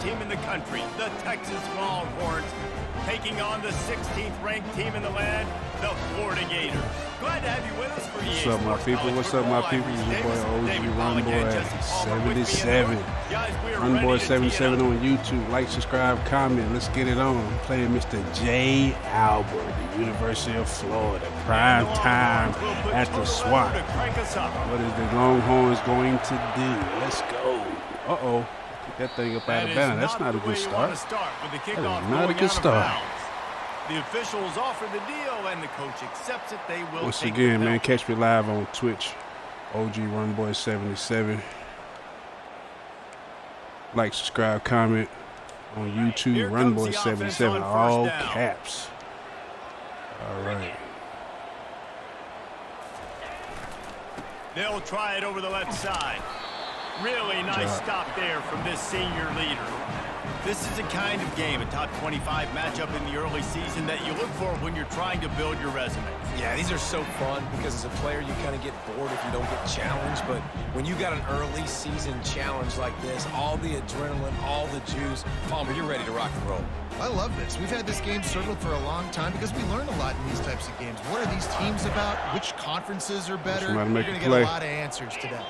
team in the country, the Texas Longhorns, taking on the 16th ranked team in the land, the Florida Gators. Glad to have you with us for What's up, my people? What's up, my people? It's your boy OG Runboy 77. Runboy 77 on YouTube. Like, subscribe, comment. Let's get it on. I'm playing Mr. J. Albert, the University of Florida. Prime time at the SWAT. What is the Longhorns going to do? Let's go. Uh-oh. Get that thing up out of bounds. That's not a good start. That is not a good start. The officials offer the deal, and the coach accepts it. They will. Once again, man, catch me live on Twitch, OG Runboy 77. Like, subscribe, comment on YouTube, Runboy 77, all caps. All right. They'll try it over the left side. Really nice stop there from this senior leader. This is a kind of game, a top 25 matchup in the early season that you look for when you're trying to build your resume. Yeah, these are so fun because as a player, you kind of get bored if you don't get challenged. But when you got an early season challenge like this, all the adrenaline, all the juice, Palmer, you're ready to rock and roll. I love this. We've had this game circled for a long time because we learn a lot in these types of games. What are these teams about? Which conferences are better? You're going to get a lot of answers today.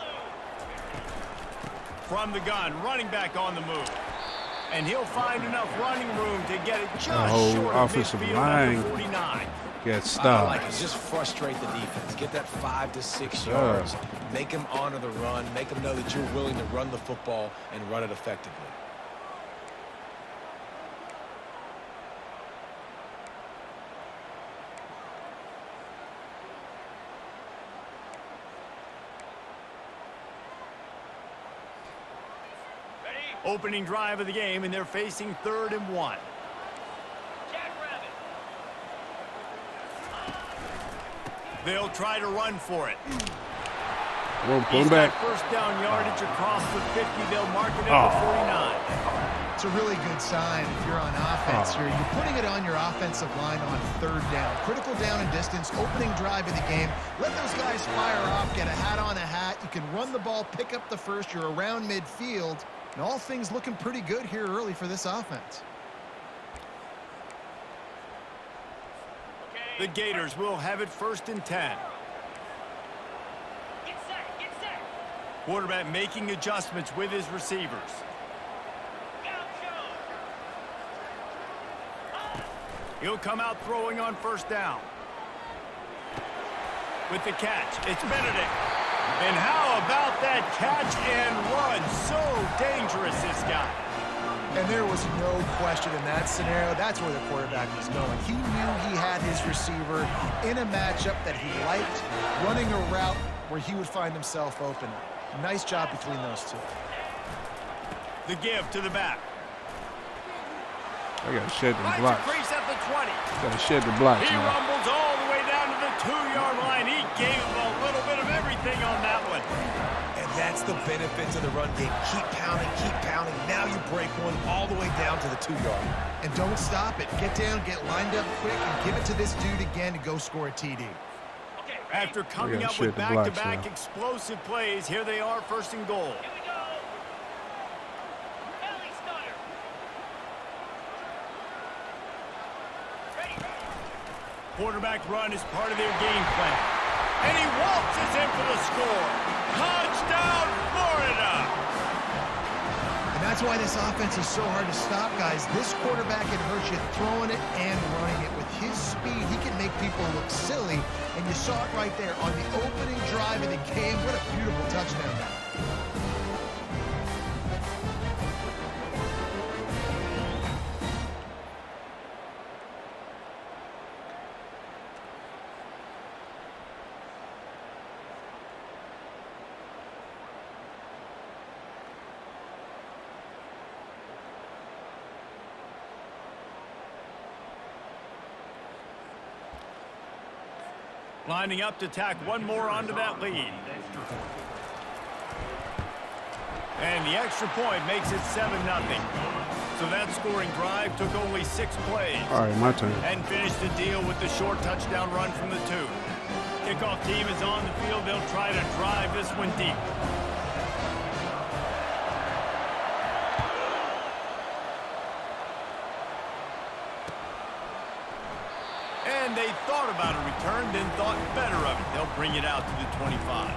From the gun, running back on the move. And he'll find enough running room to get it just short of offensive midfield line 49. Get stopped. I like it. Just frustrate the defense. Get that 5 to 6 yards. Make them honor the run. Make them know that you're willing to run the football and run it effectively. Opening drive of the game, and they're facing 3rd and 1. They'll try to run for it. He's back. First down yardage across the 50. They'll mark it at the 49. It's a really good sign if you're on offense here. You're putting it on your offensive line on 3rd down. Critical down and distance, opening drive of the game. Let those guys fire off, get a hat on a hat. You can run the ball, pick up the first. You're around midfield. And all things looking pretty good here early for this offense. The Gators will have it 1st and 10. Get set. Quarterback making adjustments with his receivers. He'll come out throwing on 1st down. With the catch, it's Benedict. And how about that catch and run? So dangerous, this guy. And there was no question in that scenario. That's where the quarterback was going. He knew he had his receiver in a matchup that he liked, running a route where he would find himself open. Nice job between those two. The give to the back. I got to shed the block. At the 20. Got to shed the block. He rumbles all the way down to the 2-yard line. He gave him a little bit of everything on that one. And that's the benefit to the run game. Keep pounding, keep pounding. Now you break one all the way down to the 2-yard. And don't stop it. Get down, get lined up quick, and give it to this dude again to go score a TD. After coming up with back-to-back explosive plays, here they are, 1st and goal. Quarterback run is part of their game plan. And he waltzes in for the score. Touchdown, Florida! And that's why this offense is so hard to stop, guys. This quarterback can hurt you throwing it and running it. With his speed, he can make people look silly. And you saw it right there on the opening drive of the game. What a beautiful touchdown. Lining up to tack one more onto that lead. And the extra point makes it 7-0. So that scoring drive took only 6 plays. All right, my turn. And finished the deal with the short touchdown run from the 2. Kickoff team is on the field. They'll try to drive this one deep. and they thought about a return, then thought better of it. They'll bring it out to the 25.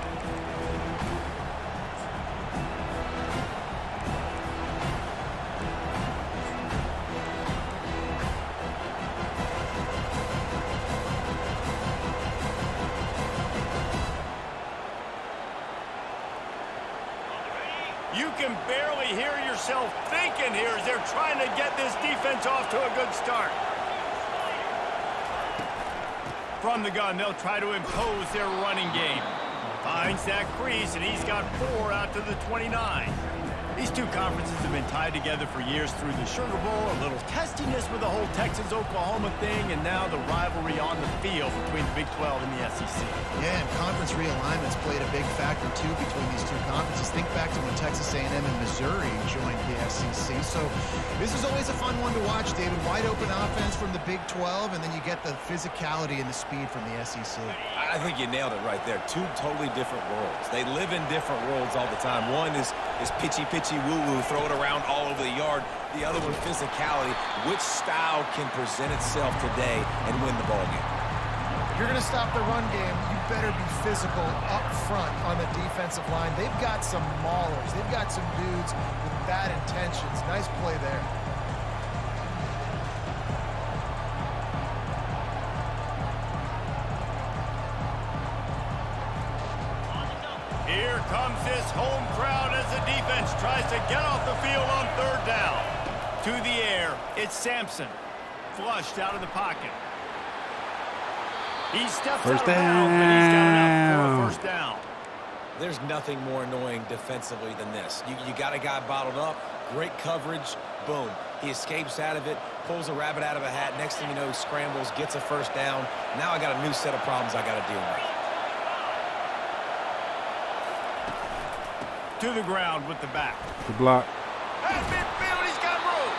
You can barely hear yourself thinking here as they're trying to get this defense off to a good start. From the gun, they'll try to impose their running game. Finds that crease, and he's got 4 out to the 29. These two conferences have been tied together for years through the Sugar Bowl, a little testiness with the whole Texas-Oklahoma thing, and now the rivalry on the field between the Big 12 and the SEC. Yeah, and conference realignments played a big factor, too, between these two conferences. Think back to when Texas A&M and Missouri joined the SEC. So this is always a fun one to watch, David. Wide open offense from the Big 12, and then you get the physicality and the speed from the SEC. I think you nailed it right there. Two totally different worlds. They live in different worlds all the time. One is pitchy woo-woo, throw it around all over the yard. The other one, physicality. Which style can present itself today and win the ball game? If you're going to stop the run game, you better be physical up front on the defensive line. They've got some maulers. They've got some dudes with bad intentions. Nice play there. Here comes this home crowd as the defense tries to get off the field on 3rd down. To the air, it's Sampson. Flushed out of the pocket. He steps out of bounds, but he's got enough for a first down. There's nothing more annoying defensively than this. You got a guy bottled up, great coverage, boom. He escapes out of it, pulls a rabbit out of a hat. Next thing you know, he scrambles, gets a first down. Now I got a new set of problems I got to deal with. To the ground with the back. The block. At midfield, he's got room.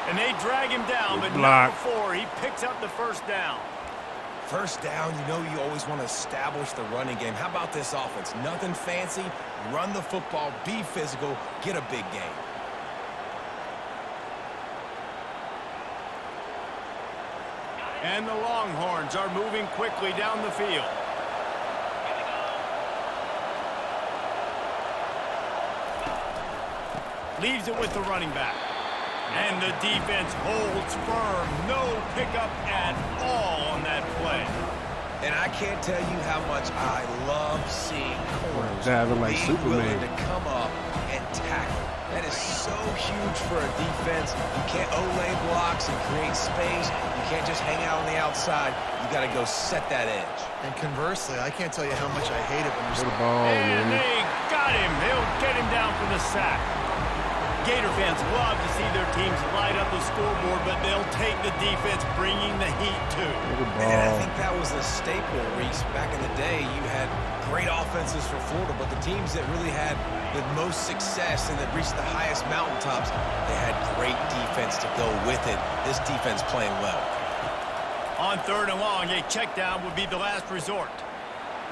And they drag him down, but block. not before he picks up the first down. First down, you know you always want to establish the running game. How about this offense? Nothing fancy. Run the football, be physical, get a big gain. And the Longhorns are moving quickly down the field. Leaves it with the running back. And the defense holds firm. No pickup at all on that play. And I can't tell you how much I love seeing corners Diving like being Superman. willing to come up and tackle. That is so huge for a defense. You can't olay blocks and create space. You can't just hang out on the outside. You got to go set that edge. And conversely, I can't tell you how much I hate it when What there's a ball, And man. they got him. They'll get him down for the sack. Gator fans love to see their teams light up the scoreboard, but they'll take the defense bringing the heat too. What a And I ball. think that was the staple, Reese. Back in the day, you had great offenses for Florida, but the teams that really had the most success and that reached the highest mountaintops, they had great defense to go with it. This defense playing well. On 3rd and long, a check down would be the last resort.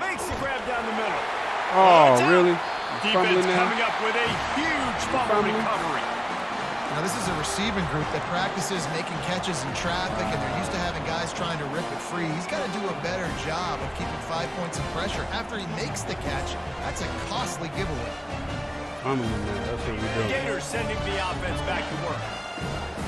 Makes the grab down the middle. Oh, Touchdown. really? Defense Fumbling now? coming up with a huge fumble Fumbling. recovery. Now, this is a receiving group that practices making catches in traffic, and they're used to having guys trying to rip it free. He's got to do a better job of keeping 5 points of pressure after he makes the catch. That's a costly giveaway. Fumbling, man. That's what we do. Gators sending the offense back to work.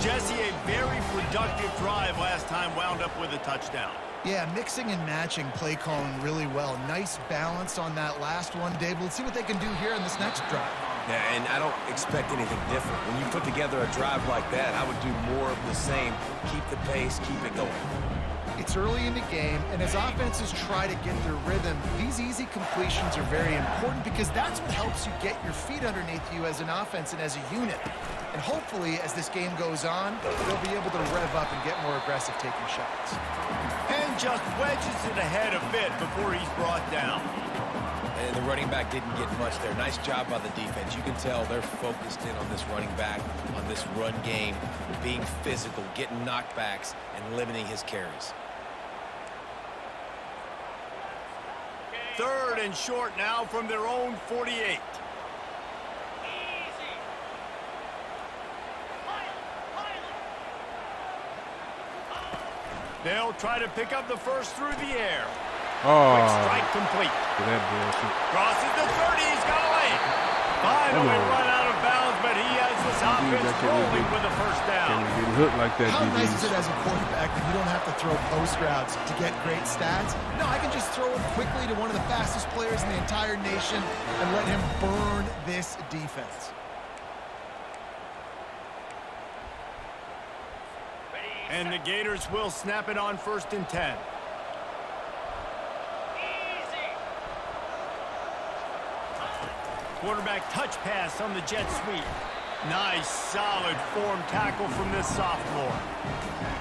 Jesse, a very productive drive last time, wound up with a touchdown. Yeah, mixing and matching play calling really well. Nice balance on that last one, Dave. Let's see what they can do here in this next drive. Yeah, and I don't expect anything different. When you put together a drive like that, I would do more of the same. Keep the pace, keep it going. It's early in the game, and as offenses try to get their rhythm, these easy completions are very important because that's what helps you get your feet underneath you as an offense and as a unit. And hopefully, as this game goes on, they'll be able to rev up and get more aggressive taking shots. And just wedges it ahead a bit before he's brought down. And the running back didn't get much there. Nice job by the defense. You can tell they're focused in on this running back, on this run game, being physical, getting knockbacks, and limiting his carries. 3rd and short now from their own 48. They'll try to pick up the first through the air. Oh, Quick strike complete. that bullshit. Crosses the 30. He's got to lay it. Finally run out of bounds, but he has this offense rolling with a first down. Can't be getting hooked like that, How nice DBs. is it as a quarterback that you don't have to throw post routes to get great stats? No, I can just throw it quickly to one of the fastest players in the entire nation and let him burn this defense. And the Gators will snap it on 1st and 10. Quarterback touch pass on the jet sweep. Nice, solid form tackle from this sophomore.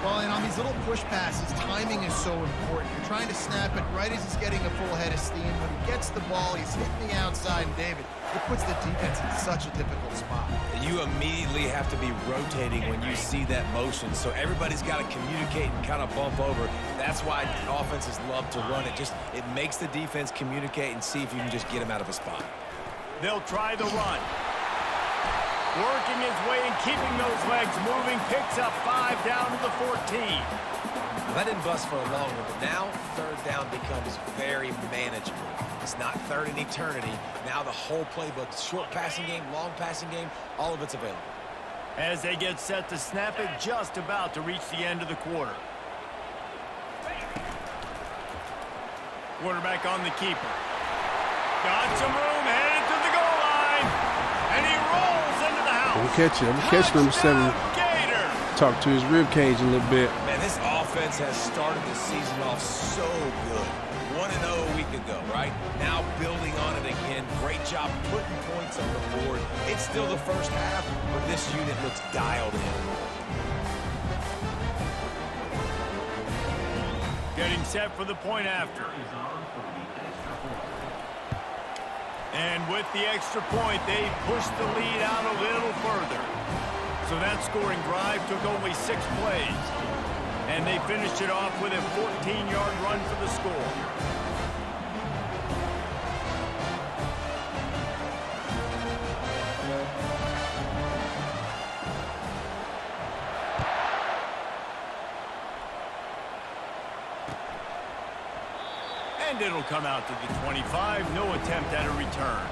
Well, and on these little push passes, timing is so important. You're trying to snap it right as he's getting a full head of steam. When he gets the ball, he's hitting the outside, and David, it puts the defense in such a difficult spot. You immediately have to be rotating when you see that motion, so everybody's got to communicate and kind of bump over. That's why offenses love to run it. It makes the defense communicate and see if you can just get him out of a spot. They'll try the run. Working his way and keeping those legs moving. Picks up 5 down to the 14. That didn't bust for a long one, but now 3rd down becomes very manageable. It's not 3rd in eternity. Now the whole playbook, short passing game, long passing game, all of it's available. As they get set to snap it, just about to reach the end of the quarter. Quarterback on the keeper. Got some room, headed to the goal line. And he rolls into the house. I'm gonna catch number 7. Gator. Talk to his rib cage a little bit. Man, this offense has started the season off so good. 1-0 a week ago, right? Now building on it again. Great job putting points on the board. It's still the first half, but this unit looks dialed in. Getting set for the point after. And with the extra point, they pushed the lead out a little further. So that scoring drive took only 6 plays. And they finished it off with a 14-yard run for the score. And it'll come out to the 25. No attempt at a return.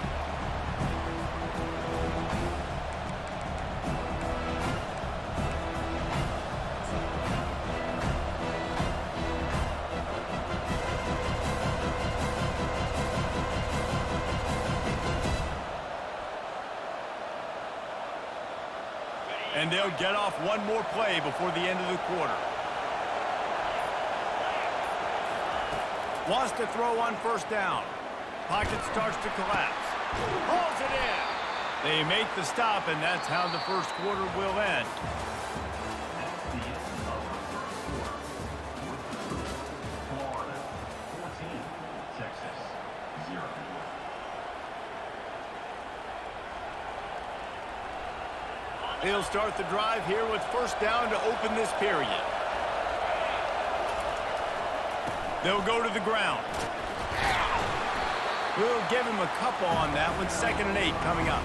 And they'll get off one more play before the end of the quarter. Wants to throw on 1st down. Pocket starts to collapse. Pulls it in. They make the stop, and that's how the first quarter will end. He'll start the drive here with 1st down to open this period. They'll go to the ground. We'll give him a couple on that one. 2nd and 8 coming up.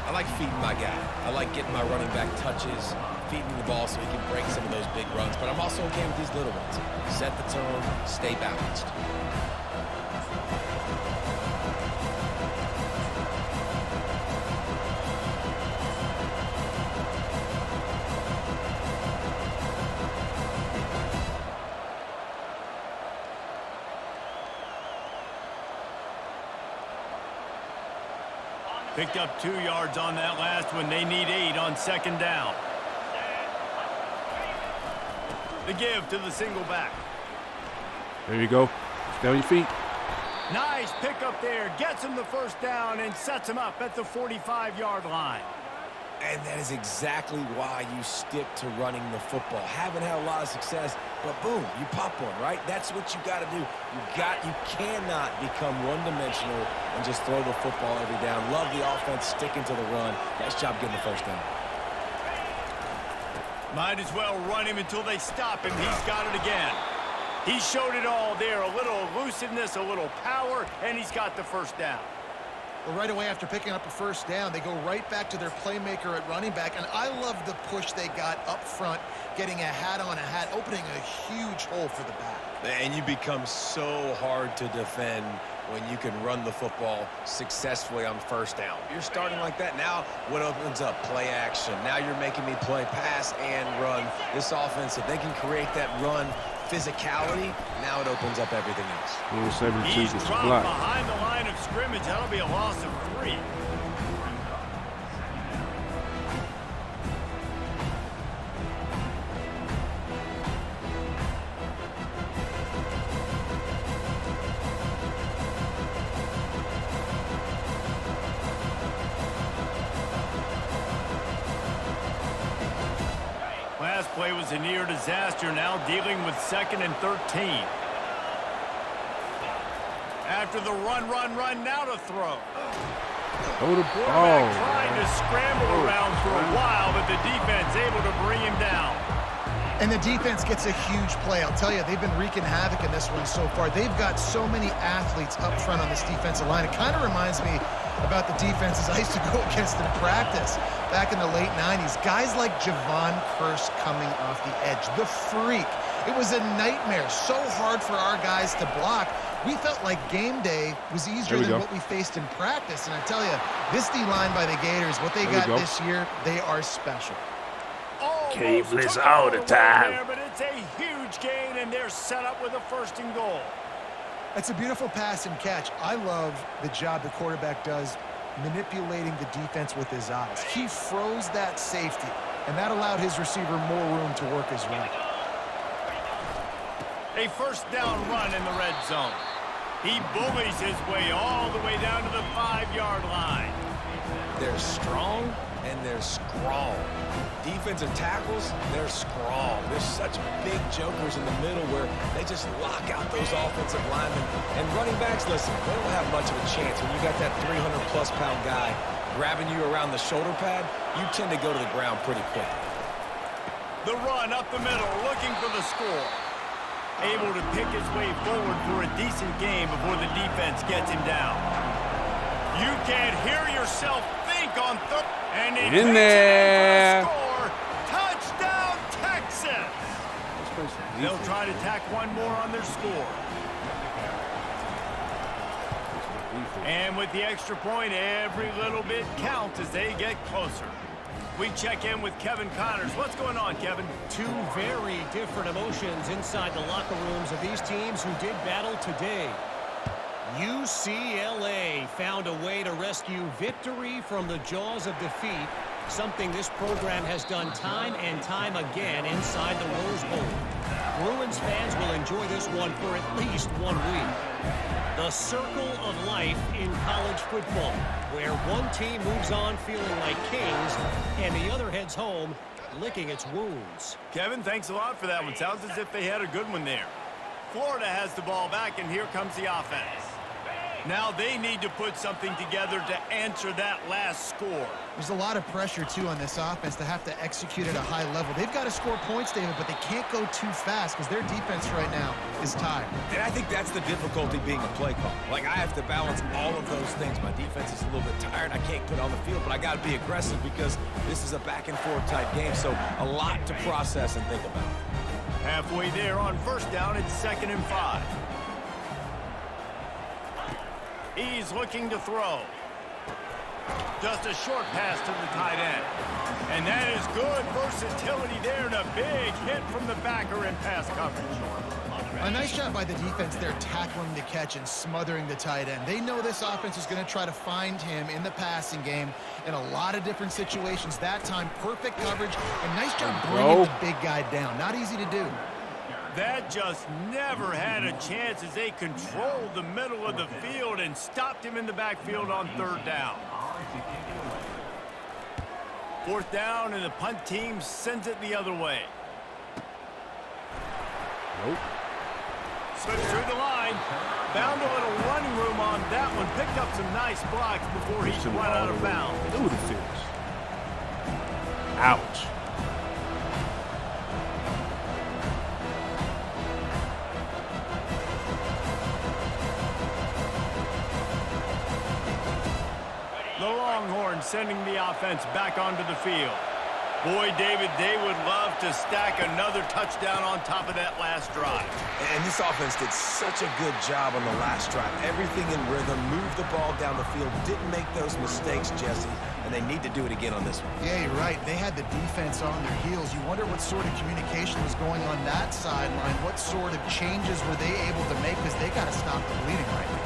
I like feeding my guy. I like getting my running back touches, feeding the ball so he can break some of those big runs. But I'm also okay with these little ones. Set the tone, stay balanced. Picked up 2 yards on that last one. They need 8 on 2nd down. The give to the single back. There you go. Stay on your feet. Nice pickup there. Gets him the 1st down and sets him up at the 45-yard line. And that is exactly why you stick to running the football. Haven't had a lot of success, but boom, you pop one, right? That's what you got to do. You cannot become one-dimensional and just throw the football every down. Love the offense sticking to the run. Nice job getting the 1st down. Might as well run him until they stop him. He's got it again. He showed it all there. A little elusiveness, a little power, and he's got the 1st down. Well, right away after picking up a first down, they go right back to their playmaker at running back. And I love the push they got up front, getting a hat on a hat, opening a huge hole for the back. And you become so hard to defend when you can run the football successfully on first down. You're starting like that. Now what opens up? Play action. Now you're making me play pass and run. This offense, if they can create that run physicality, now it opens up everything else. He's dropped behind the line of scrimmage. That'll be a loss of 3. Last play was a near disaster, now dealing with 2nd and 13. After the run, now to throw. Oh, the ball. Trying to scramble around for a while, but the defense able to bring him down. And the defense gets a huge play. I'll tell you, they've been wreaking havoc in this one so far. They've got so many athletes up front on this defensive line. It kind of reminds me about the defenses I used to go against in practice back in the late 90s. Guys like Javon Curse coming off the edge. The freak. It was a nightmare. So hard for our guys to block. We felt like game day was easier than what we faced in practice. And I tell you, this D-line by the Gators, what they got this year, they are special. Caveless all the time. There, but it's a huge gain, and they're set up with a 1st and goal. It's a beautiful pass and catch. I love the job the quarterback does manipulating the defense with his eyes. He froze that safety, and that allowed his receiver more room to work his route. A 1st down run in the red zone. He bullies his way all the way down to the 5-yard line. They're strong and they're scrawl. Defensive tackles, they're scrawl. There's such big jokers in the middle where they just lock out those offensive linemen. And running backs, listen, they don't have much of a chance. When you got that 300-plus pound guy grabbing you around the shoulder pad, you tend to go to the ground pretty quick. The run up the middle, looking for the score. Able to pick his way forward for a decent game before the defense gets him down. You can't hear yourself think on third. And in there. Score. Touchdown, Texas. They'll try to tack one more on their score. And with the extra point, every little bit counts as they get closer. We check in with Kevin Connors. What's going on, Kevin? 2 very different emotions inside the locker rooms of these teams who did battle today. UCLA found a way to rescue victory from the jaws of defeat, something this program has done time and time again inside the Rose Bowl. Bruins fans will enjoy this one for at least 1 week. The circle of life in college football, where one team moves on feeling like kings and the other heads home licking its wounds. Kevin, thanks a lot for that one. Sounds as if they had a good one there. Florida has the ball back, and here comes the offense. Now they need to put something together to answer that last score. There's a lot of pressure, too, on this offense to have to execute at a high level. They've got to score points, David, but they can't go too fast because their defense right now is tired. And I think that's the difficulty being a play call. Like, I have to balance all of those things. My defense is a little bit tired. I can't put on the field, but I got to be aggressive because this is a back-and-forth type game, so a lot to process and think about. Halfway there on 1st down, it's 2nd and 5. He's looking to throw. Just a short pass to the tight end. And that is good versatility there and a big hit from the backer in pass coverage. A nice job by the defense there tackling the catch and smothering the tight end. They know this offense is going to try to find him in the passing game in a lot of different situations. That time, perfect coverage and nice job bringing the big guy down. Not easy to do. That just never had a chance as they controlled the middle of the field and stopped him in the backfield on 3rd down. 4th down, and the punt team sends it the other way. Nope. Slips through the line. Found a little running room on that one. Picked up some nice blocks before he went out of bounds. Through the finish. Ouch. Longhorns sending the offense back onto the field. Boy, David, they would love to stack another touchdown on top of that last drive. And this offense did such a good job on the last drive. Everything in rhythm, moved the ball down the field, didn't make those mistakes, Jesse, and they need to do it again on this one. Yeah, you're right. They had the defense on their heels. You wonder what sort of communication was going on that sideline. What sort of changes were they able to make, because they got to stop the bleeding right now.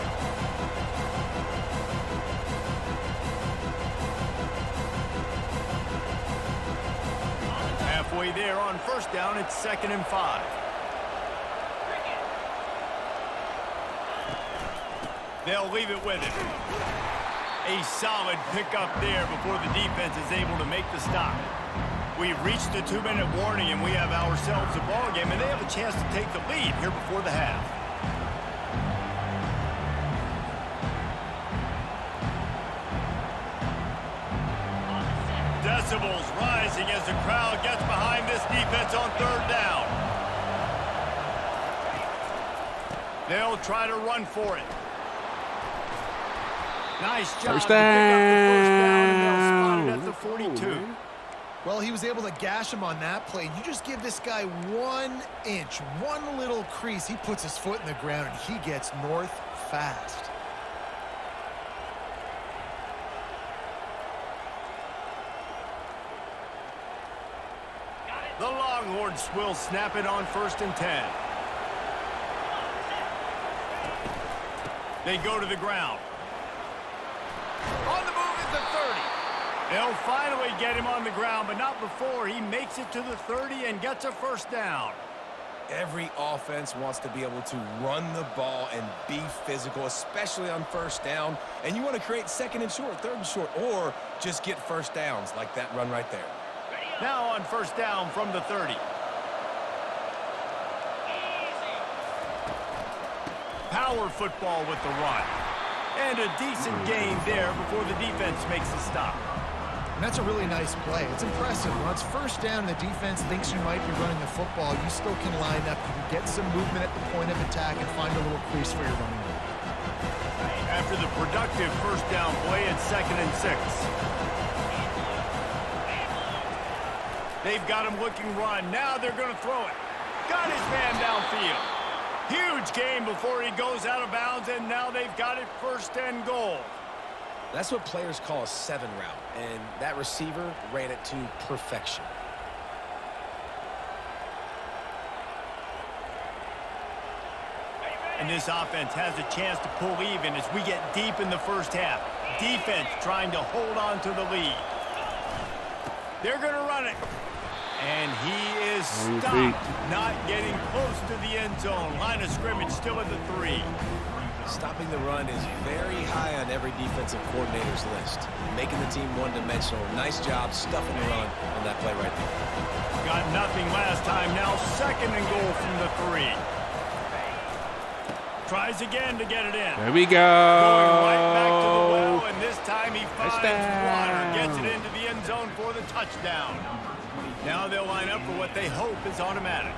Halfway there on first down, it's 2nd and 5. They'll leave it with him. A solid pickup there before the defense is able to make the stop. We've reached the 2-minute warning, and we have ourselves a ball game, and they have a chance to take the lead here before the half. Decibels rising as the crowd gets behind this defense on 3rd down. They'll try to run for it. Nice job to pick up the first down, and they'll spot it at the 42. Well, he was able to gash him on that play. You just give this guy 1 inch, one little crease. He puts his foot in the ground, and he gets north fast. The Longhorns will snap it on 1st and 10. They go to the ground. On the move is the 30. They'll finally get him on the ground, but not before he makes it to the 30 and gets a first down. Every offense wants to be able to run the ball and be physical, especially on first down. And you want to create 2nd and short, 3rd and short, or just get first downs like that run right there. Now on first down from the 30. Power football with the run. And a decent gain there before the defense makes a stop. And that's a really nice play. It's impressive. When it's first down and the defense thinks you might be running the football, you still can line up. You can get some movement at the point of attack and find a little crease for your running game. After the productive first down play, it's 2nd and 6. They've got him looking run. Now they're going to throw it. Got his man downfield. Huge gain before he goes out of bounds, and now they've got it 1st and goal. That's what players call a 7 route, and that receiver ran it to perfection. And this offense has a chance to pull even as we get deep in the first half. Defense trying to hold on to the lead. They're going to run it. And he is stopped, not getting close to the end zone. Line of scrimmage still at the 3. Stopping the run is very high on every defensive coordinator's list. Making the team one-dimensional. Nice job stuffing the run on that play right there. Got nothing last time. Now 2nd and goal from the 3. Tries again to get it in. There we go. Going right back to the well, and this time he finds water. Gets it into the end zone for the touchdown. Now they'll line up for what they hope is automatic.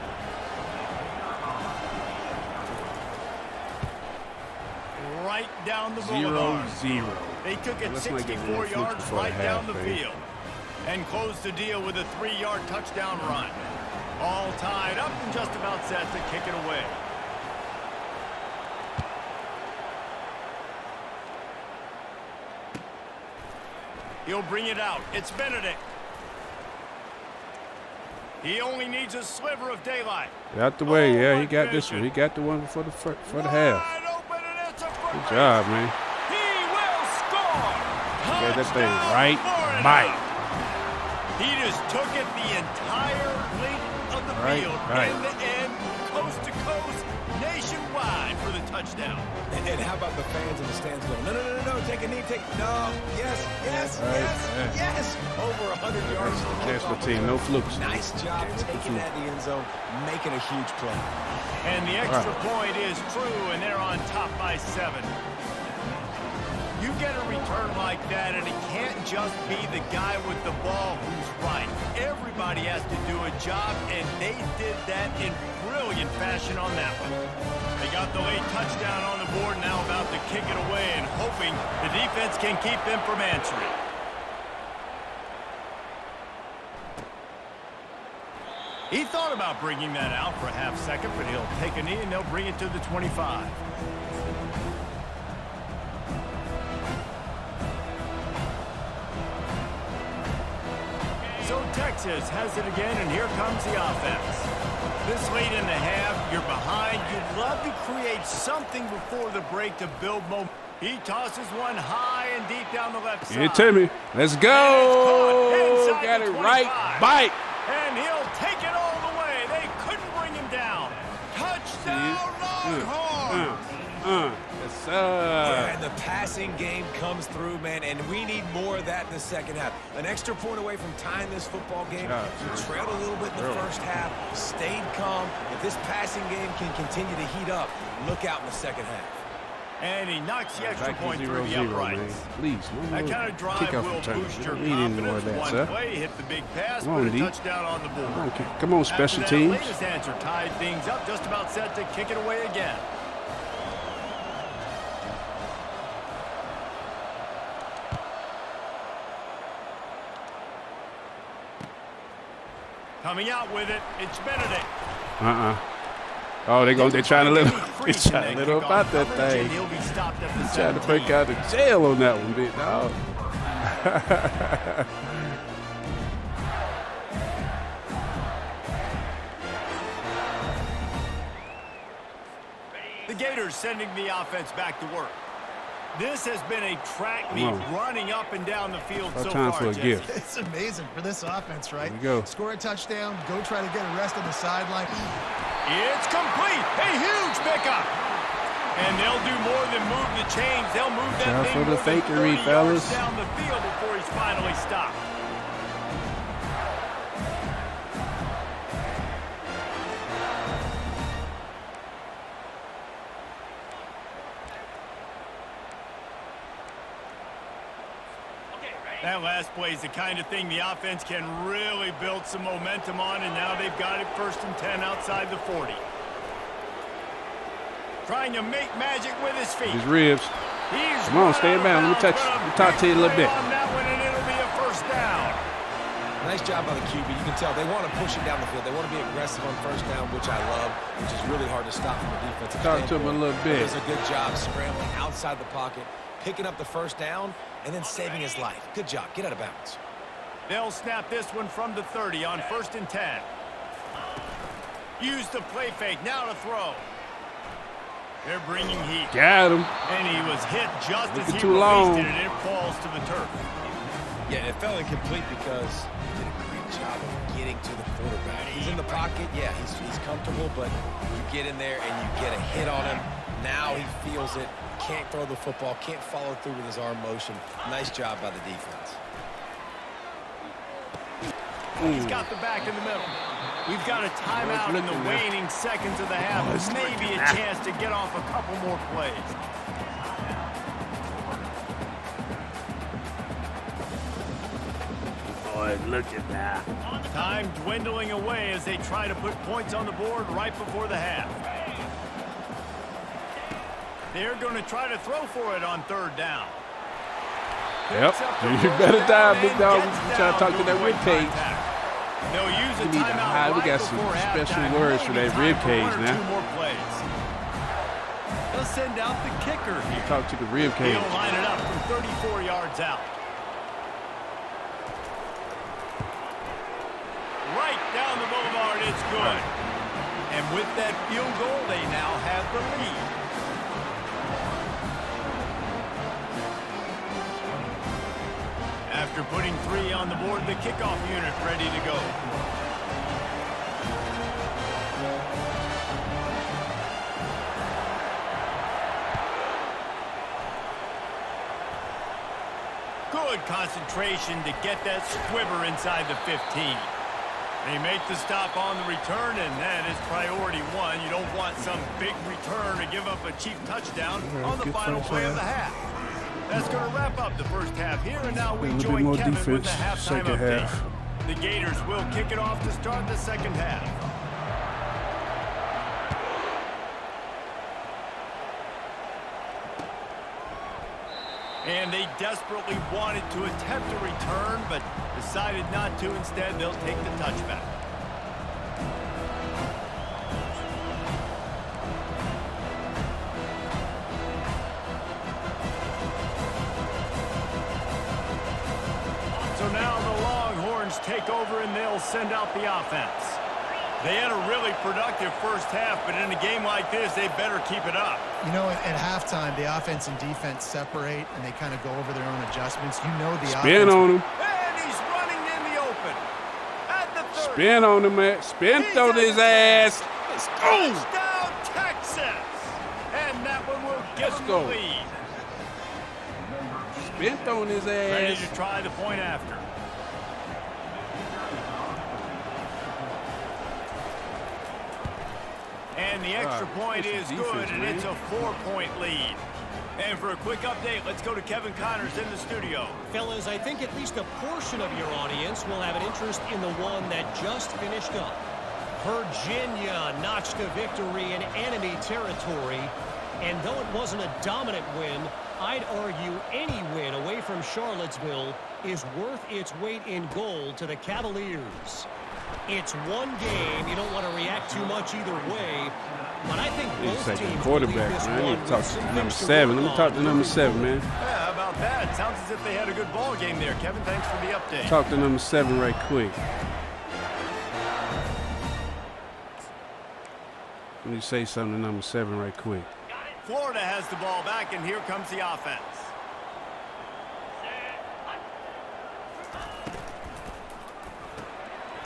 Right down the boulevard. 0-0. They took it 64 yards right down the field and closed the deal with a 3-yard touchdown run. All tied up and just about set to kick it away. He'll bring it out. It's Benedict. He only needs a sliver of daylight. Out the way, yeah, he got this one. He got the one before the half. Good job, man. He will score. Get that thing right by. He just took it the entire length of the field, end to end, coast to coast, nationwide for the touchdown. And how about the fans in the stands going, no, take a knee, no, yes. Over 100 yards. That's my team, no flukes. Nice job taking that to the end zone, making a huge play. And the extra point is true, and they're on top by 7. You get a return like that, and it can't just be the guy with the ball who's right. Everybody has to do a job, and they did that in brilliant fashion on that one. They got the late touchdown on the board, now about to kick it away and hoping the defense can keep them from answering. He thought about bringing that out for a half second, but he'll take a knee and they'll bring it to the 25. So Texas has it again, and here comes the offense. This late in the half, you're behind. You'd love to create something before the break to build momentum. He tosses one high and deep down the left side. Give it to me. Let's go. Got it right. Bite. And he'll take it all the way. They couldn't bring him down. Touchdown, Longhorns. Yes, Yeah, and the passing game comes through, man, and we need more of that in the second half. An extra point away from tying this football game. You trailed a little bit in the first half, stayed calm. If this passing game can continue to heat up, look out in the second half. And he knocks the extra Back to point through the 0-0, uprights. man. Please, no That more kind of drive kickoff will return. boost We your don't need any more confidence. of that, One sir. play, hit the big pass, Come on, put a D. touchdown on the board. Come on, special After teams. that latest answer tied things up, just about set to kick it away again. Coming out with it, it's Benedict. Oh, they're trying to little about that thing. He'll be stopped at the He's trying to 17. break out of jail on that one, big dog. The Gators sending the offense back to work. This has been a track meet running up and down the field so time far, for a Jesse. gift. It's amazing for this offense, right? Here we go. Score a touchdown, go try to get a rest on the sideline. It's complete. A huge pickup. And they'll do more than move the chains. They'll move that Shout thing for the more than fakery, 30 fellas. yards down the field before he's finally stopped. That last play is the kind of thing the offense can really build some momentum on, and now they've got it 1st and 10 outside the 40. Trying to make magic with his feet. His ribs. He's Come on, stay in bounds. Let me touch you. Let me talk to you a little bit. On that one, and it'll be a 1st down. Nice job by the QB. You can tell they want to push it down the field. They want to be aggressive on 1st down, which I love, which is really hard to stop from a defensive Talk standpoint. to him a little bit. He does a good job scrambling outside the pocket, picking up the 1st down, and then saving his life. Good job. Get out of bounds. They'll snap this one from the 30 on 1st and 10. Use the play fake. Now to throw. They're bringing heat. Got him. And he was hit just as he too long. released it, and it falls to the turf. Yeah, it fell incomplete because he did a great job of getting to the quarterback. He's in the pocket. Yeah, he's comfortable, but you get in there and you get a hit on him. Now he feels it. Can't throw the football. Can't follow through with his arm motion. Nice job by the defense. He's got the back in the middle. We've got a timeout in the waning seconds of the half. Maybe a chance to get off a couple more plays. Boy, look at that. Time dwindling away as they try to put points on the board right before the half. They're going to try to throw for it on 3rd down. Yep. You better dive, big dog. You try to talk to that rib cage. They'll use a We need timeout we got right some before special halftime. words for Maybe that time rib for cage one or now. 2 more plays. They'll send out the kicker here. Talk to the rib cage. He'll line it up from 34 yards out. Right down the boulevard, it's good. And with that field goal, they now have the lead. After putting 3 on the board, the kickoff unit ready to go. Good concentration to get that squibber inside the 15. They make the stop on the return, and that is priority 1. You don't want some big return to give up a cheap touchdown on the final play of the half. That's going to wrap up the 1st half here, and now we A little bit join more Kevin with defense, the halftime 2nd update. half. The Gators will kick it off to start the 2nd half. And they desperately wanted to attempt a return, but decided not to. Instead, they'll take the touchback. take over, and they'll send out the offense. They had a really productive first half, but in a game like this, they better keep it up. You know, at halftime, the offense and defense separate, and they kind of go over their own adjustments. You know the Spin offense... on him. And he's running in the open. At the 30. Spin on him, man. Spin on his ass. Let's go. Touchdown, Texas. And that one will give them the lead. Spin on his ass. Ready to try the point after. And the extra point is good, and it's a 4-point lead. And for a quick update, let's go to Kevin Connors in the studio. Fellas, I think at least a portion of your audience will have an interest in the one that just finished up. Virginia notched a victory in enemy territory. And though it wasn't a dominant win, I'd argue any win away from Charlottesville is worth its weight in gold to the Cavaliers. It's one game. You don't want to react too much either way. But I think both teams quarterback, man. I need to talk to number 7. Let me talk to number 7, man. Yeah, how about that? Sounds as if they had a good ball game there. Kevin, thanks for the update. Talk to number 7 right quick. Let me say something to number 7 right quick. Florida has the ball back, and here comes the offense.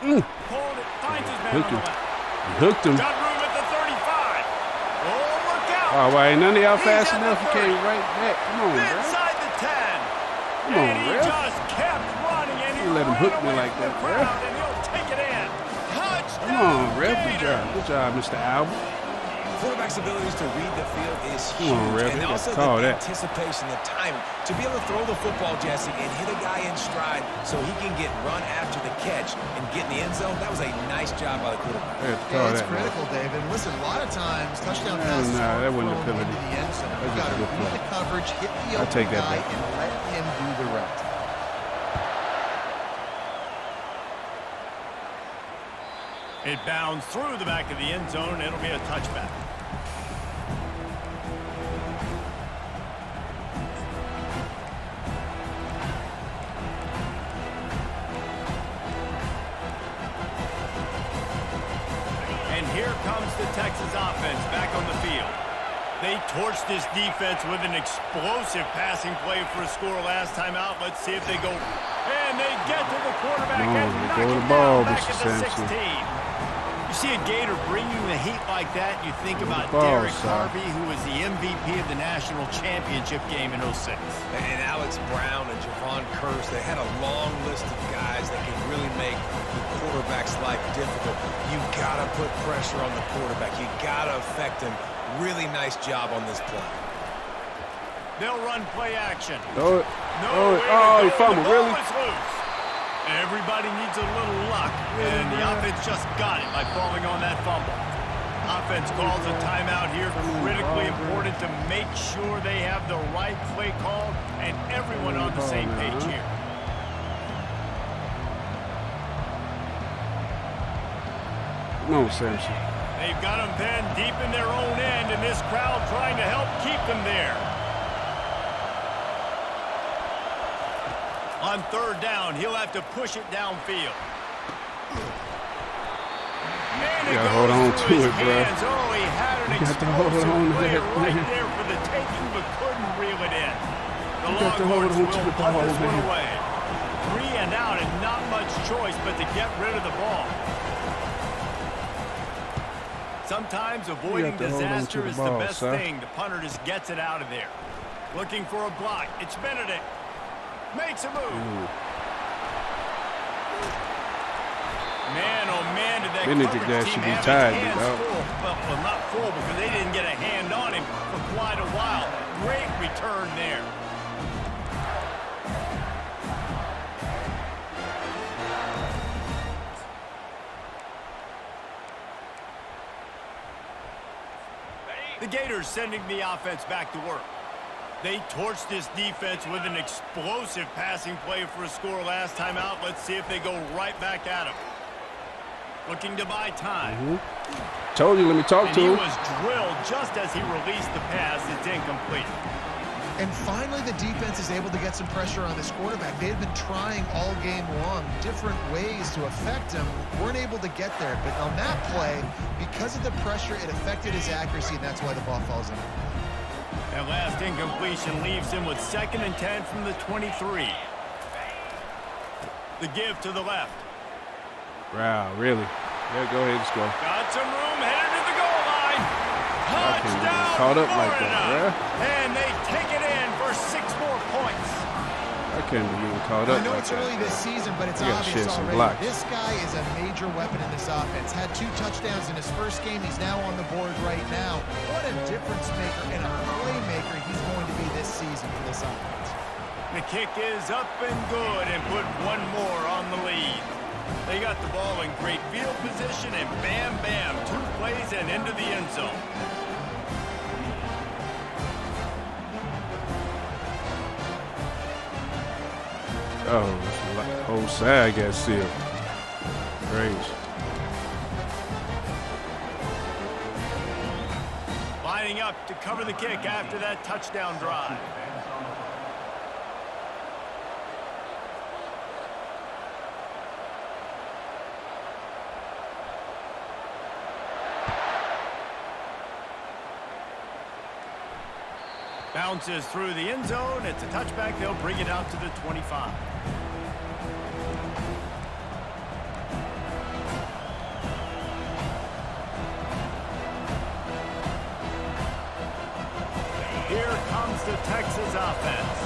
Pulled it, finds his man on the left. He hooked him. Got room at the 35. Oh, look out. Oh, why ain't none of y'all fast enough? He came right back. Come on, bro. Inside the 10. Come on, and he ref. just kept running, and he You let him hook me like that, crowd, ref. and he'll take it in. Touchdown, Come on, ref. Good Gators. job. Good job, Mr. Albert. Quarterback's abilities to read the field is huge. Come on, ref. And You got also to call the that. anticipation, the timing. To be able to throw the football, Jesse, and hit a guy in stride so he can get run after the catch and get in the end zone, that was a nice job by the quarterback. I had to call Yeah, it's that, man. critical, David. And listen, a lot of times, touchdown Nah, passes that are wasn't a thrown penalty. into the end zone. That's You've just got a to good read play. the coverage, hit the I'll open take that guy, back. and let him do the rest. It bounds through the back of the end zone. It'll be a touchback. And here comes the Texas offense back on the field. They torched this defense with an explosive passing play for a score last time out. Let's see if they go. And they get to the quarterback No, and they knock go to him the ball, down back Mr. at the Sampson. 16. You see a Gator bringing the heat like that, you think about ball, Derek son. Harvey, who was the MVP of the national championship game in 06. And Alex Brown and Javon Curse, they had a long list of guys that could really make the quarterback's life difficult. You got to put pressure on the quarterback. You got to affect him. Really nice job on this play. They'll run play action. Throw it. No Throw way it. to Oh, go. he fumbled, The ball really? is loose. Everybody needs a little luck, and the offense just got it by falling on that fumble. Offense calls a timeout here, critically important to make sure they have the right play call and everyone on the same page here. Come on, Sampson. They've got them pinned deep in their own end, and this crowd trying to help keep them there. On third down, he'll have to push it downfield. You gotta hold on to it, bro. Oh, he had an You got to hold explosive on to play that, right man. there for the taking, but couldn't reel it in. The You got to hold Longhorns on to will the punt ball, this one man. away. 3 and out, and not much choice but to get rid of the ball. Sometimes avoiding to hold on to disaster the is ball, the best sir. thing. The punter just gets it out of there. Looking for a block. It's Benedict. Makes a move. Man, oh man, did that Benedict coverage team should be have tired, his hands dog. full. Well, not full because they didn't get a hand on him for quite a while. Great return there. The Gators sending the offense back to work. They torched this defense with an explosive passing play for a score last time out. Let's see if they go right back at him. Looking to buy time. Told you, let me talk And to he him. was drilled just as he released the pass. It's incomplete. And finally, the defense is able to get some pressure on this quarterback. They had been trying all game long different ways to affect him. Weren't able to get there. But on that play, because of the pressure, it affected his accuracy, and that's why the ball falls in. That last incompletion leaves him with 2nd and 10 from the 23. The give to the left. Wow, really? Yeah, go ahead, let's go. Got some room, headed to the goal line. I can't Touchdown, get caught up like that, Florida. bruh. And they take it in for 6 more points. I can't be getting caught up I know like it's that. early this season, but it's You gotta obvious shed some already. blocks. This guy is a major weapon in this offense. Had 2 touchdowns in his first game. He's now on the board right now. What a difference maker and a playmaker he's going to be this season for this offense. The kick is up and good and put 1 more on the lead. They got the ball in great field position and bam, bam, 2 plays and into the end zone. Oh, whole side got sealed. Great. Lining up to cover the kick after that touchdown drive. Bounces through the end zone. It's a touchback. They'll bring it out to the 25. Here comes the Texas offense.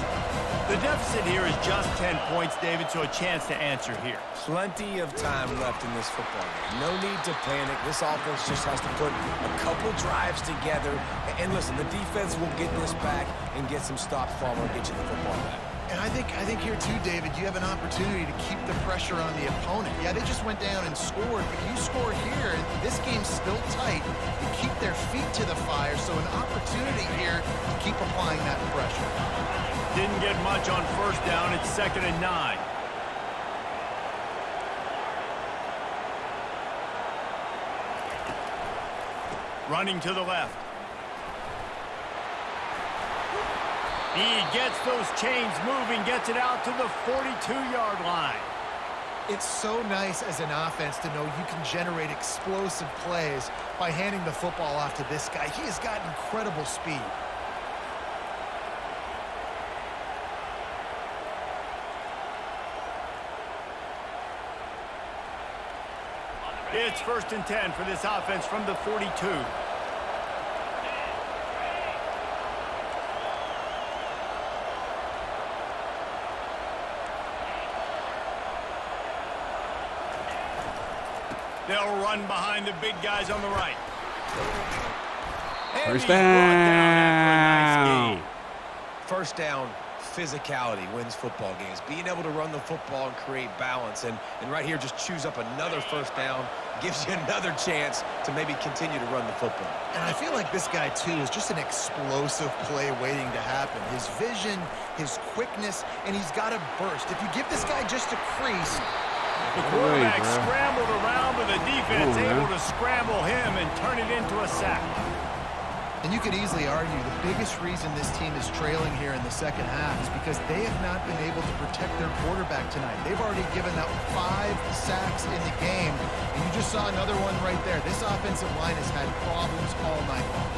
The deficit here is just 10 points, David, so a chance to answer here. Plenty of time left in this football game. No need to panic. This offense just has to put a couple drives together. And listen, the defense will get this back and get some stops for them and get you the football back. And I think here too, David, you have an opportunity to keep the pressure on the opponent. Yeah, they just went down and scored, but you score here, and this game's still tight. You keep their feet to the fire, so an opportunity here to keep applying that pressure. Didn't get much on 1st down. It's 2nd and 9. Running to the left. He gets those chains moving, gets it out to the 42-yard line. It's so nice as an offense to know you can generate explosive plays by handing the football off to this guy. He has got incredible speed. It's 1st and 10 for this offense from the 42. They'll run behind the big guys on the right. And First he's brought down. after a nice gain. First down, physicality wins football games. Being able to run the football and create balance. And right here, just choose up another 1st down. Gives you another chance to maybe continue to run the football. And I feel like this guy, too, is just an explosive play waiting to happen. His vision, his quickness, and he's got a burst. If you give this guy just a crease... The quarterback scrambled around, but the defense able to scramble him and turn it into a sack. And you could easily argue the biggest reason this team is trailing here in the 2nd half is because they have not been able to protect their quarterback tonight. They've already given up 5 sacks in the game, and you just saw another one right there. This offensive line has had problems all night long.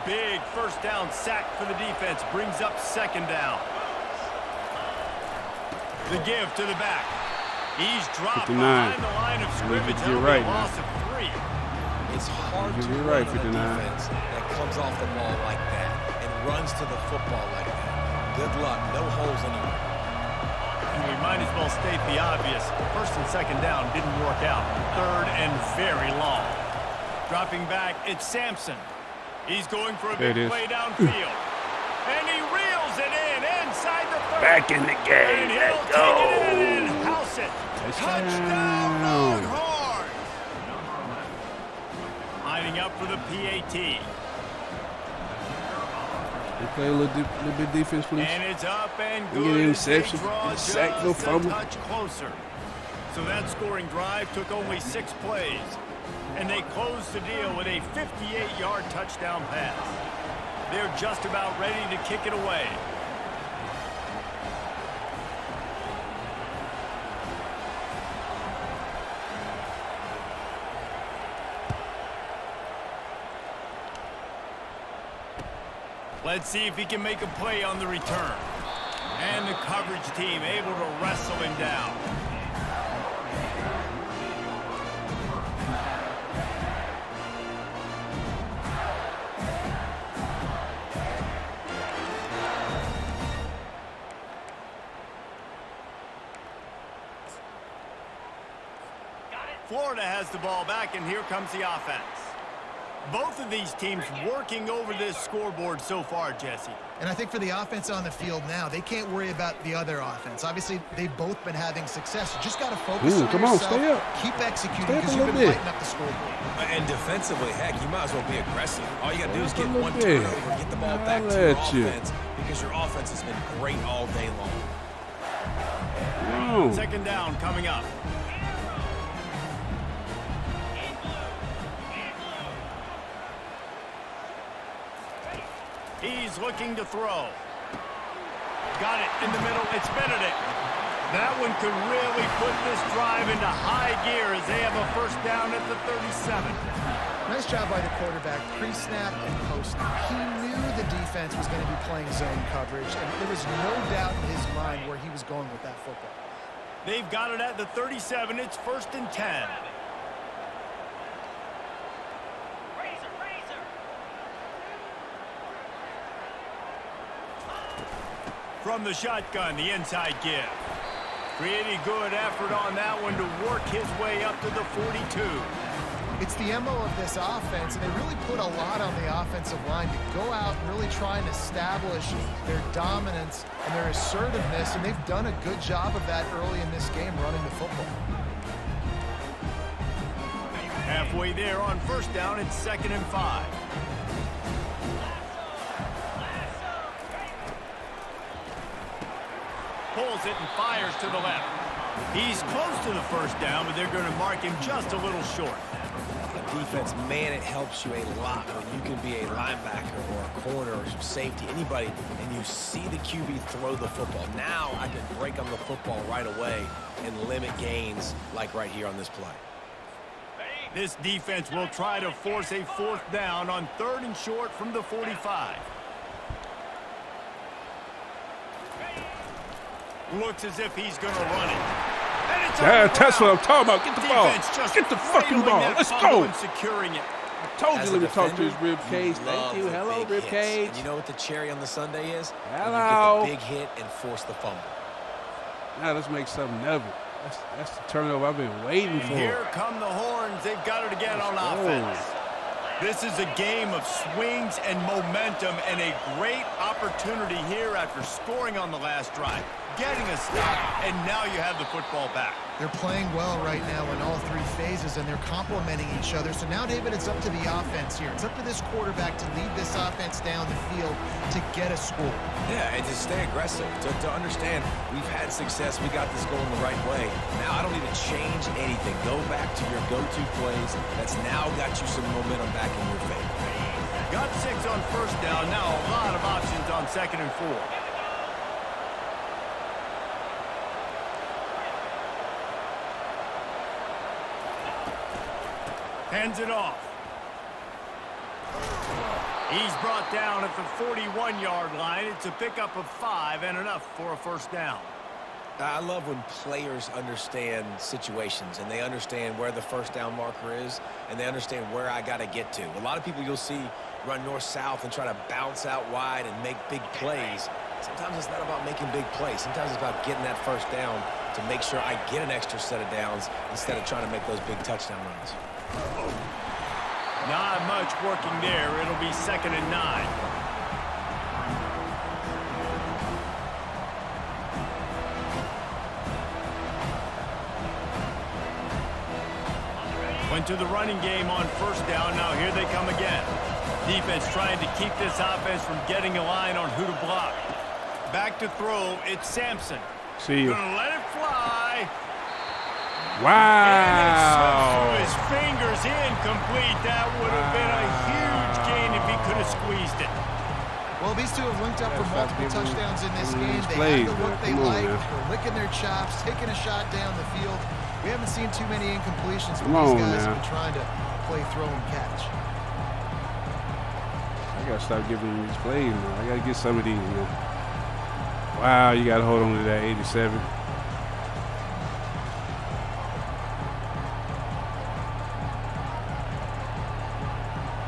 Big 1st down sack for the defense brings up 2nd down. The give to the back. He's dropped 59. behind the line of scrimmage. You're That'll be right, a loss of 3. It's hard to You're run right, on a 59. defense that comes off the ball like that and runs to the football like that. Good luck. No holes anywhere. And we might as well state the obvious. 1st and 2nd down didn't work out. 3rd and very long. Dropping back, it's Sampson. He's going for a big play downfield. And he reels it in inside the 30. Back in the game. And he'll Let's take go. it in and house it. Touchdown, Longhorns! Lining up for the PAT. We play a little bit defense, please. And it's up and We good. get an as they interception, draw sack, just no a fumble. touch closer. So that scoring drive took only 6 plays. And they close the deal with a 58-yard touchdown pass. They're just about ready to kick it away. Let's see if he can make a play on the return. And the coverage team able to wrestle him down. Florida has the ball back, and here comes the offense. Both of these teams working over this scoreboard so far, Jesse. And I think for the offense on the field now, they can't worry about the other offense. Obviously, they've both been having success. You just got to focus on come on, yourself. stay up. Keep executing Stay up because a you've little been bit. lighting up the scoreboard. And defensively, heck, you might as well be aggressive. All you got to do is get one bit. turnover, get the ball back to your offense, because your offense has been great all day long. Oh. Second down coming up. He's looking to throw. Got it in the middle. It's Benedict. That one could really put this drive into high gear as they have a first down at the 37. Nice job by the quarterback, pre-snap and post-snap. He knew the defense was going to be playing zone coverage, and there was no doubt in his mind where he was going with that football. They've got it at the 37. It's 1st and 10. From the shotgun, the inside give. Pretty good effort on that one to work his way up to the 42. It's the MO of this offense, and they really put a lot on the offensive line to go out and really try and establish their dominance and their assertiveness, and they've done a good job of that early in this game running the football. Halfway there on first down, it's 2nd and 5. Pulls it and fires to the left. He's close to the first down, but they're going to mark him just a little short. Defense, man, it helps you a lot when you can be a linebacker or a corner or safety, anybody, and you see the QB throw the football. Now I can break on the football right away and limit gains like right here on this play. This defense will try to force a 4th down on 3rd and short from the 45. Looks as if he's going to run it. Yeah, that's what I'm talking about. Get the ball. Get the fucking ball. Let's go. Securing it. I told you, let me talk to his rib cage. Thank you. Hello, rib cage. And you know what the cherry on the sundae is? Hello. When you get the big hit and force the fumble. Now let's make something of it. That's the turnover I've been waiting for. Here come the horns. They've got it again on offense. This is a game of swings and momentum, and a great opportunity here after scoring on the last drive, getting a stop, and now you have the football back. They're playing well right now in all 3 phases, and they're complementing each other. So now, David, it's up to the offense here. It's up to this quarterback to lead this offense down the field to get a score. Yeah, and to stay aggressive, to understand we've had success, we got this going the right way. Now I don't need to change anything. Go back to your go-to plays. That's now got you some momentum back in your favor. Got 6 on first down. Now a lot of options on 2nd and 4. Hands it off. He's brought down at the 41-yard line. It's a pickup of 5 and enough for a first down. I love when players understand situations and they understand where the first down marker is and they understand where I got to get to. A lot of people you'll see run north-south and try to bounce out wide and make big plays. Sometimes it's not about making big plays. Sometimes it's about getting that first down to make sure I get an extra set of downs instead of trying to make those big touchdown runs. Not much working there. It'll be 2nd and 9. Went to the running game on first down. Now here they come again. Defense trying to keep this offense from getting a line on who to block. Back to throw. It's Sampson. See you. Gonna let it fly. Wow. And it slips through his fingers. incomplete. That would have been a huge gain if he could have squeezed it. Well, these two have linked up for multiple touchdowns in this game. They plays, have the look they man. Come on, like. man. They're licking their chops, taking a shot down the field. We haven't seen too many incompletions, but Come on, these guys now. have been trying to play throw and catch. I gotta stop giving him these plays, man. I gotta get some of these, man. Wow, you gotta hold on to that 87.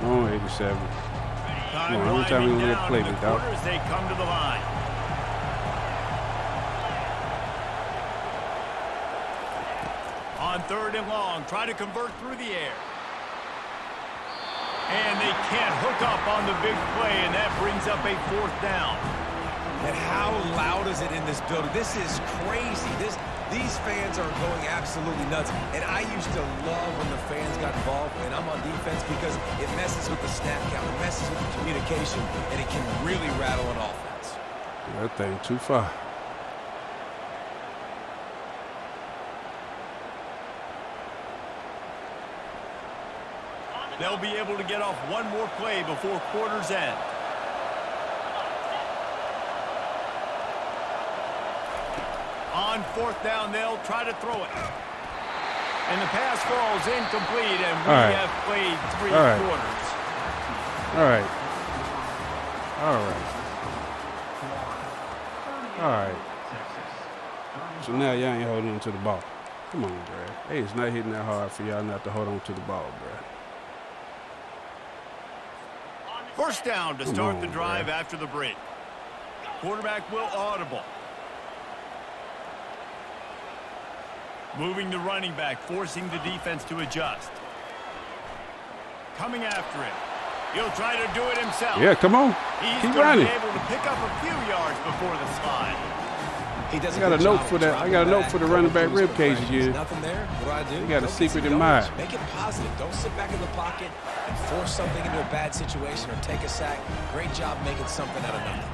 Oh, 87. Come on, how many times we gonna play me, dog? As they come to the line. On 3rd and long, try to convert through the air. And they can't hook up on the big play, and that brings up a 4th down. And how loud is it in this building? This is crazy. These fans are going absolutely nuts. And I used to love when the fans got involved when I'm on defense because it messes with the snap count, it messes with the communication, and it can really rattle an offense. That thing too far. They'll be able to get off one more play before quarter's end. On 4th down, they'll try to throw it. And the pass falls incomplete, and we have played 3 quarters. All right. So now y'all ain't holding on to the ball. Come on, Brad. Hey, it's not hitting that hard for y'all not to hold on to the ball, Brad. 1st down to start the drive after the break. Quarterback will audible. Moving the running back, forcing the defense to adjust. Coming after him. He'll try to do it himself. Yeah, come on. He's Keep running. able to pick up a few yards before the slide. He does I got a note for that. I got a note for the running back rib cage again. Nothing there. What do? You got a Go secret get in some mind. yards. Make it positive. Don't sit back in the pocket and force something into a bad situation or take a sack. Great job making something out of nothing.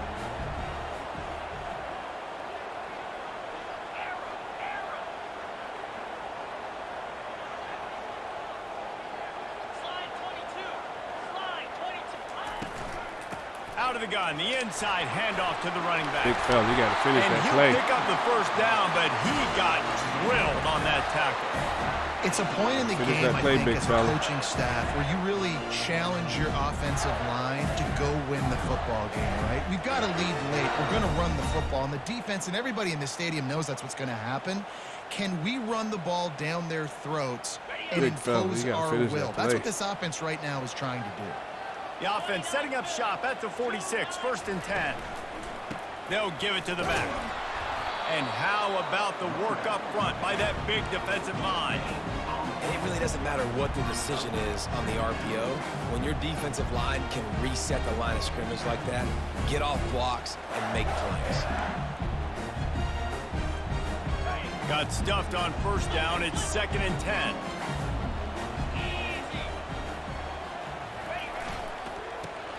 Out of the gun, the inside handoff to the running back. Big fella, you got to finish And that he'll play. pick up the 1st down, but he got drilled on that tackle. It's a point in the Finish game, that I play, think, big as fella. a coaching staff where you really challenge your offensive line to go win the football game, right? We've got to lead late. We're going to run the football. And the defense and everybody in the stadium knows that's what's going to happen. Can we run the ball down their throats and Big fella, impose you gotta our finish that will? That's play. what this offense right now is trying to do. The offense setting up shop at the 46, 1st and 10. They'll give it to the back. And how about the work up front by that big defensive line? And it really doesn't matter what the decision is on the RPO. When your defensive line can reset the line of scrimmage like that, get off blocks, and make plays. Got stuffed on 1st down. It's 2nd and 10.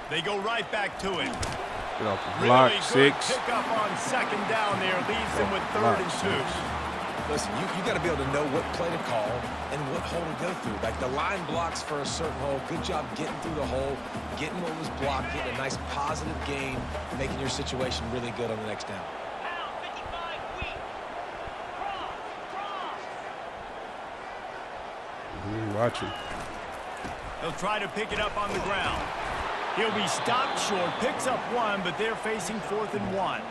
They go right back to him. Get off the block, Really good 6. pick up on 2nd down there. Leaves them with 3rd and 2. Listen, you got to be able to know what play to call and what hole to go through. Like the line blocks for a certain hole. Good job getting through the hole, getting what was blocked, getting a nice positive gain, making your situation really good on the next down. Watch him. They'll try to pick it up on the ground. He'll be stopped short, picks up 1, but they're facing 4th and 1.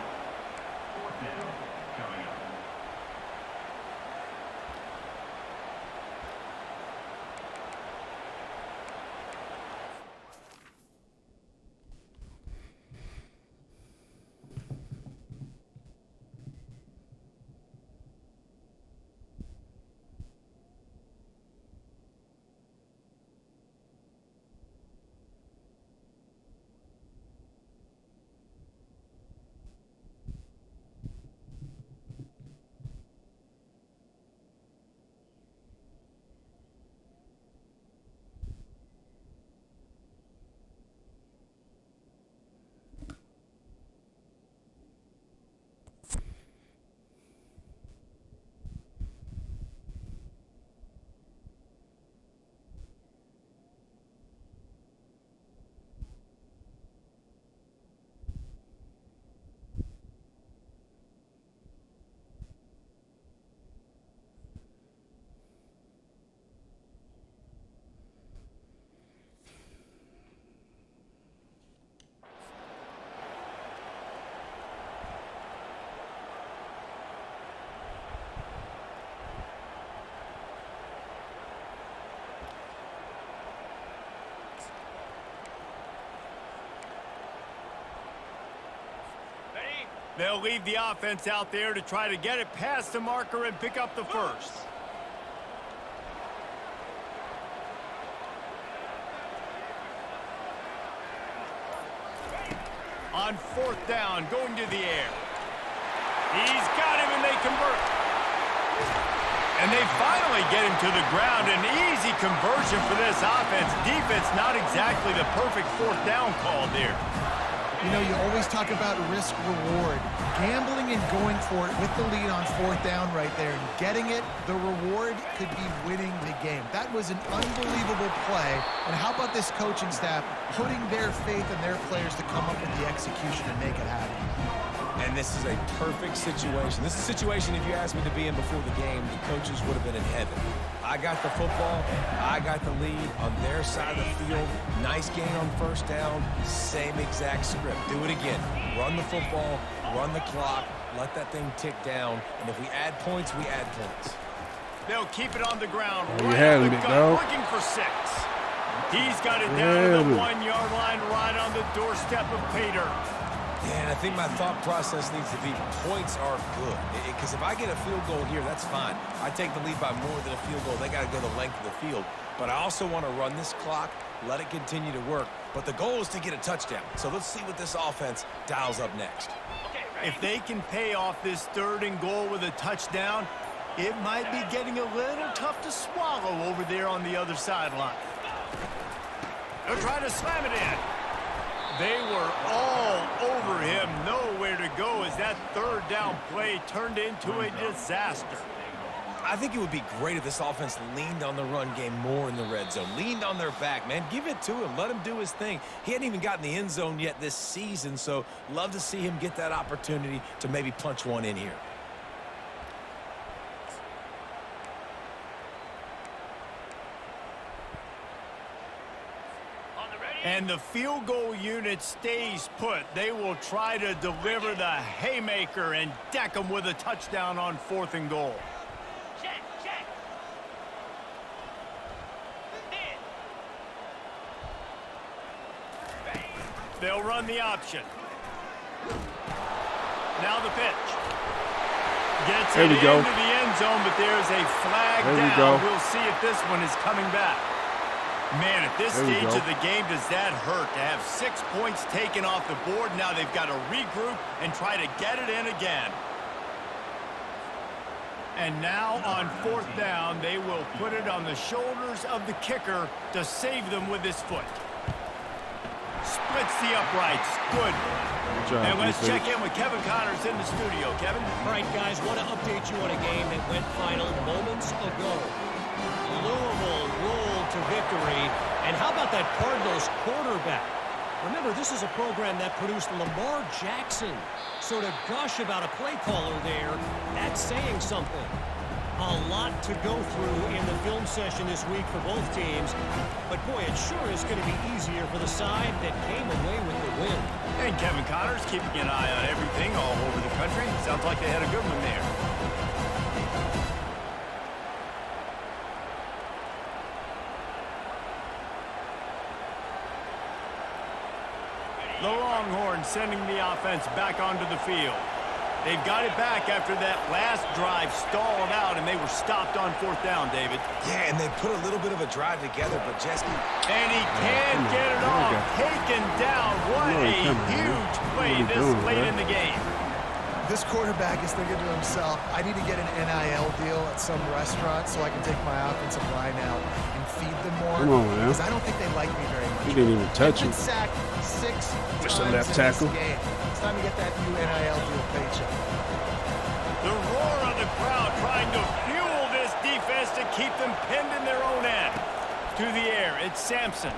They'll leave the offense out there to try to get it past the marker and pick up the first. On fourth down, going to the air. He's got him, and they convert. And they finally get him to the ground. An easy conversion for this offense. Defense, not exactly the perfect fourth down call there. You know, you always talk about risk-reward. Gambling and going for it with the lead on fourth down right there and getting it, the reward could be winning the game. That was an unbelievable play. And how about this coaching staff putting their faith in their players to come up with the execution and make it happen? And this is a perfect situation. This is a situation, if you asked me to be in before the game, the coaches would have been in heaven. I got the football. I got the lead on their side of the field. Nice gain on first down. Same exact script. Do it again. Run the football, run the clock, let that thing tick down. And if we add points, we add points. They'll keep it on the ground. You had it, dog. Looking for 6. He's got it down to the 1-yard line, right on the doorstep of Pater. Yeah, and I think my thought process needs to be points are good. Because if I get a field goal here, that's fine. I take the lead by more than a field goal. They got to go the length of the field. But I also want to run this clock, let it continue to work. But the goal is to get a touchdown. So let's see what this offense dials up next. If they can pay off this 3rd and goal with a touchdown, it might be getting a little tough to swallow over there on the other sideline. They're trying to slam it in. They were all over him, nowhere to go as that 3rd down play turned into a disaster. I think it would be great if this offense leaned on the run game more in the red zone. Leaned on their back, man. Give it to him. Let him do his thing. He hadn't even gotten the end zone yet this season, so love to see him get that opportunity to maybe punch one in here. And the field goal unit stays put. They will try to deliver the haymaker and deck them with a touchdown on 4th and goal. They'll run the option. Now the pitch. Gets it into the end zone, but there's a flag down. We'll see if this one is coming back. Man, at this stage of the game, does that hurt to have 6 points taken off the board? Now they've got to regroup and try to get it in again. And now on 4th down, they will put it on the shoulders of the kicker to save them with his foot. Splits the uprights. Good. And let's check in with Kevin Connors in the studio. Kevin? All right, guys, want to update you on a game that went final moments ago. Louisville rolled to victory. And how about that Cardinals quarterback? Remember, this is a program that produced Lamar Jackson. So to gush about a play caller there, that's saying something. A lot to go through in the film session this week for both teams. But, boy, it sure is going to be easier for the side that came away with the win. And Kevin Connors keeping an eye on everything all over the country. Sounds like they had a good one there. The Longhorns sending the offense back onto the field. They've got it back after that last drive stalled out, and they were stopped on 4th down, David. Yeah, and they put a little bit of a drive together, but Jeske... And he can't get it off. Taken down. What a huge play this late in the game. This quarterback is thinking to himself, I need to get an NIL deal at some restaurant so I can take my offensive line out and feed them more. Come on, man. Because I don't think they like me very much. He didn't even touch him. Sacked 6 What's times the left in tackle? this game. It's time to get that new NIL deal paycheck. The roar of the crowd trying to fuel this defense to keep them pinned in their own end. To the air, it's Sampson.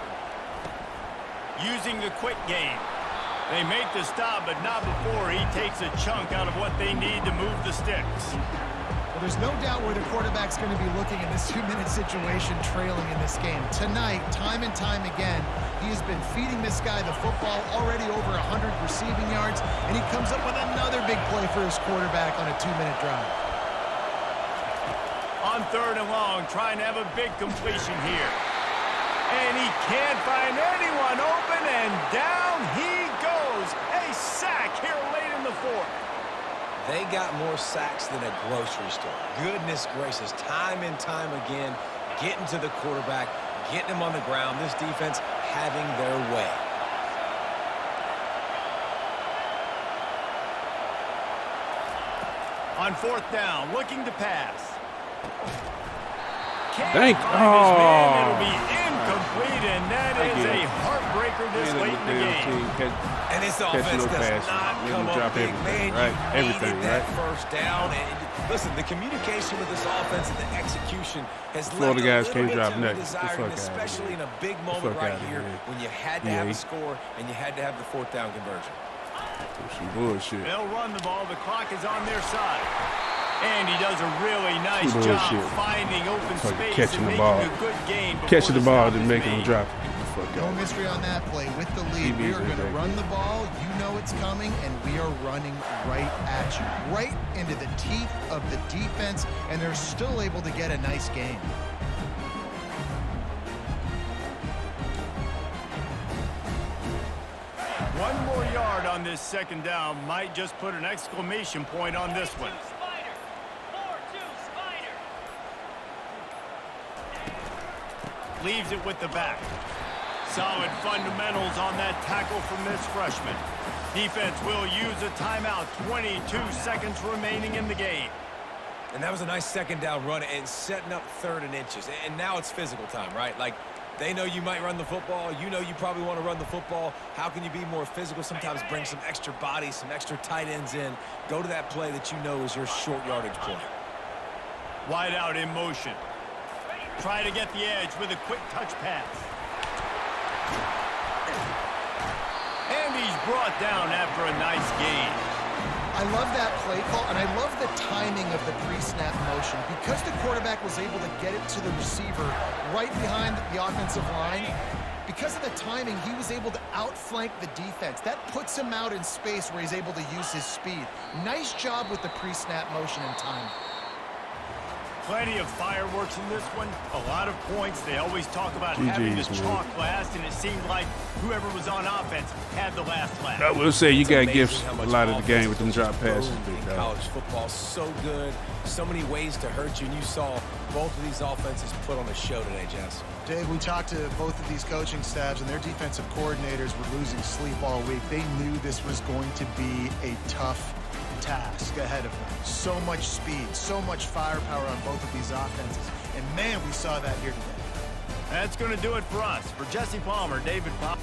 Using the quick game. They make the stop, but not before he takes a chunk out of what they need to move the sticks. Well, there's no doubt where the quarterback's going to be looking in this 2-minute situation trailing in this game. Tonight, time and time again, he has been feeding this guy the football, already over 100 receiving yards, and he comes up with another big play for his quarterback on a 2-minute drive. On 3rd and long, trying to have a big completion here. And he can't find anyone open, and down he goes. A sack here late in the 4th. They got more sacks than a grocery store. Goodness gracious, time and time again, getting to the quarterback, getting him on the ground. This defense having their way. On 4th down, looking to pass. Thank you. It'll be incomplete, and that is a heartbreaker this late in the game. And this offense does not come up big, man. Right? Everything, that right? first down. And listen, the communication with this offense and the execution has Florida guys left a can't little drop bit nothing. to be desired, especially in a big moment right here when you had to have a score and you had to have the 4th down conversion. Some bullshit. They'll run the ball. The clock is on their side. And he does a really nice job finding open space catching and the making ball. a good game. Catching the ball and making him drop it. No mystery on that play. With the lead, we are going to run the ball. You know it's coming, and we are running right at you. Right into the teeth of the defense, and they're still able to get a nice game. One more yard on this 2nd down might just put an exclamation point on this one. Leaves it with the back. Solid fundamentals on that tackle from this freshman. Defense will use a timeout. 22 seconds remaining in the game. And that was a nice 2nd down run and setting up 3rd and inches. And now it's physical time, right? Like, they know you might run the football. You know you probably want to run the football. How can you be more physical? Sometimes bring some extra bodies, some extra tight ends in. Go to that play that you know is your short yardage play. Wide out in motion. Try to get the edge with a quick touch pass. And he's brought down after a nice gain. I love that play call, and I love the timing of the pre-snap motion. Because the quarterback was able to get it to the receiver right behind the offensive line, because of the timing, he was able to outflank the defense. That puts him out in space where he's able to use his speed. Nice job with the pre-snap motion and timing. Plenty of fireworks in this one. A lot of points. They always talk about having the chalk last, and it seemed like whoever was on offense had the last laugh. I will say you got gifts a lot of the game with them drop passes. College football so good, so many ways to hurt you, and you saw both of these offenses put on a show today, Jess. Dave, we talked to both of these coaching staffs, and their defensive coordinators were losing sleep all week. They knew this was going to be a tough task ahead of them. So much speed, so much firepower on both of these offenses. And man, we saw that here today. That's going to do it for us. For Jesse Palmer, David Pop.